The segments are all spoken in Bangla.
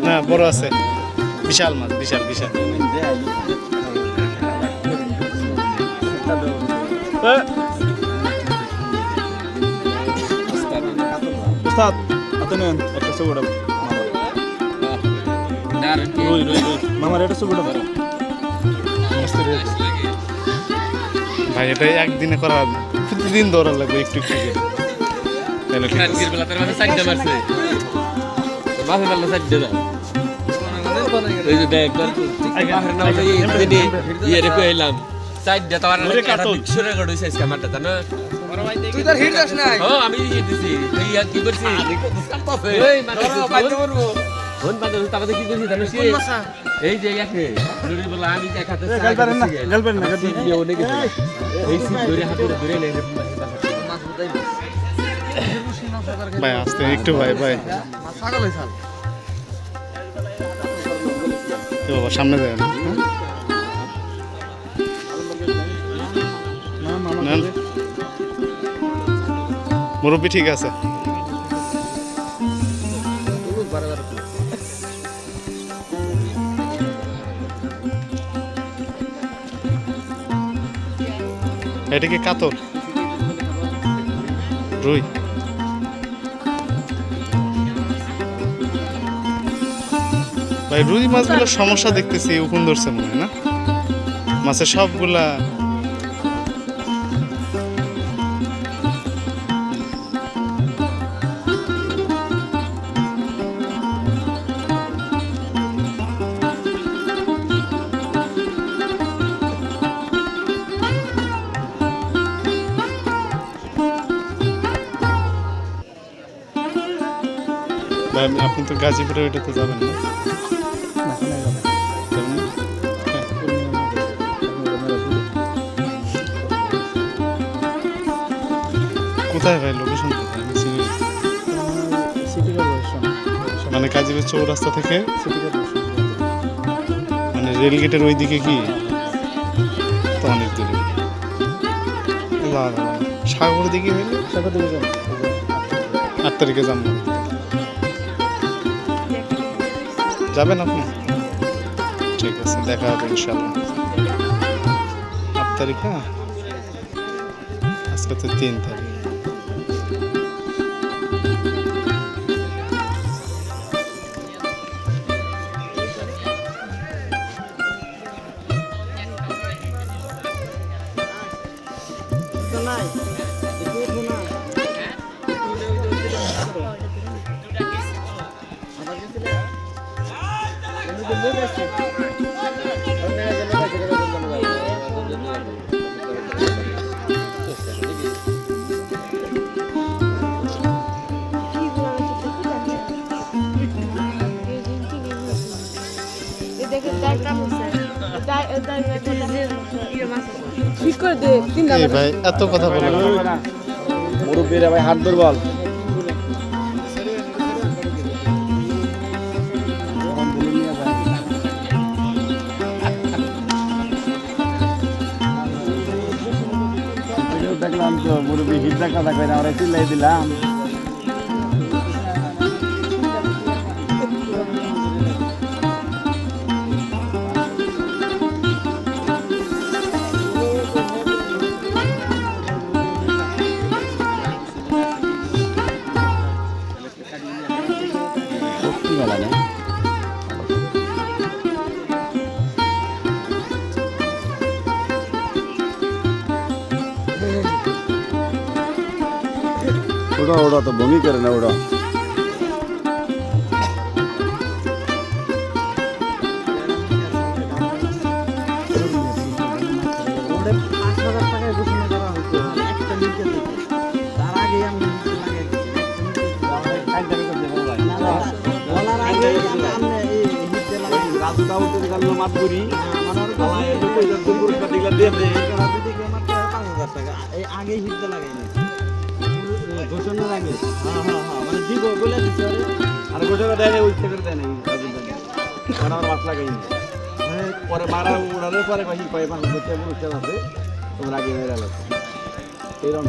না বড় আছে বিশাল মাছ বিশাল বিশাল উস্তাদ হাতে নেন একটা সুবড়া রুই রুই রুই মামার এটা সুবড়া ভাই এটা একদিনে করা প্রতিদিন দৌড়া লাগবে একটু একটু করে তাহলে ঠিক আছে বেলা তার মাঝে সাইডে মারছে মাঝে বেলা সাইডে দাও এই যে দেখ বাহির না হলে এই রে কইলাম সাইডে তো আর একটা পিকচারে গড় হইছে আজকে আমারটা জানো তুই তার হিট দাস নাই ও আমি হিট দিছি তুই কি করছিস এই মানে বাইতে পারবো ফোন বাদে তারপরে কি করছিস জানো এই যে একে জরুরি বলা আমি দেখাতে চাই গলবেন না ভিডিও নেকি এই সিট ধরে হাতে ধরে নেই মাছ উঠাই ভাই আস্তে একটু ভাই ভাই পাগল হইছাল তো বাবা সামনে যায় না মুরব্বি ঠিক আছে এটা কি কাতল রুই ভাই রুই মাছগুলোর সমস্যা দেখতেছি উকুন ধরছে মনে হয় না মাছের সবগুলা আপনি তো গাজীপুরে ওইটাতে যাবেন না কোথায় ভাই লোকেশন কোথায় মানে গাজীপুর চৌরাস্তা থেকে মানে রেলগেটের ওই দিকে কি তো অনেক দূরে সাগর দিকে হইলে সাগর দিকে যাবো 8 তারিখে যাবো যাবেন আপনি ঠিক আছে দেখা হবে ইনশাল্লাহ 8 তারিখ না আজকে তো 3 তারিখ ভাই এত কথা বলে মুরব্বীরা ভাই হাত দুর্বল দেখলাম তো মুরব্বী হিটটা কথা কই না ওরা চিল্লাই দিলাম ওটা তো বমি করে না ওটা আগে হিট লাগাই ঘোষণার আগে মানে দিব বলে দিচ্ছে আর ঘোষণা দেয় ওই থেকে দেয় নাই আমার মাছ লাগাইনি পরে মারা উড়ানোর পরে কখন কয়ে মাছ করতে অনুষ্ঠান আছে তোমরা আগে মেরে গেল এইরকম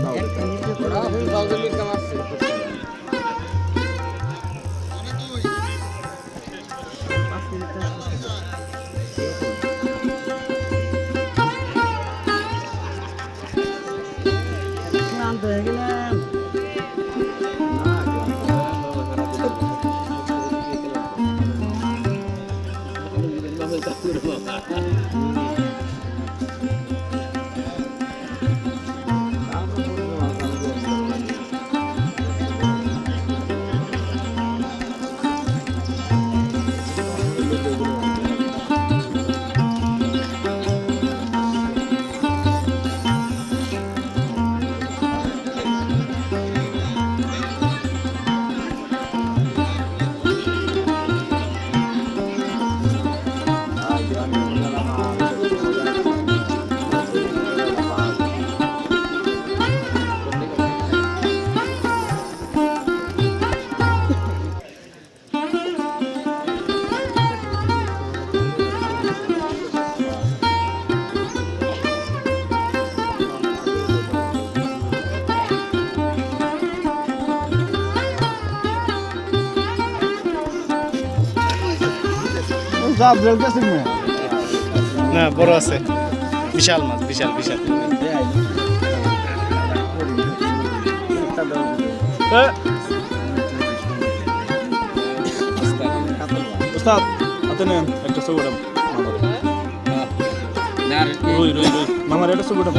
না বড় আছে বিশাল মাছ বিশাল বিশাল উস্তাদ হাতে নেন একটা ছবিটা না আর রুই রুই রুই মামার একটা ছবিটা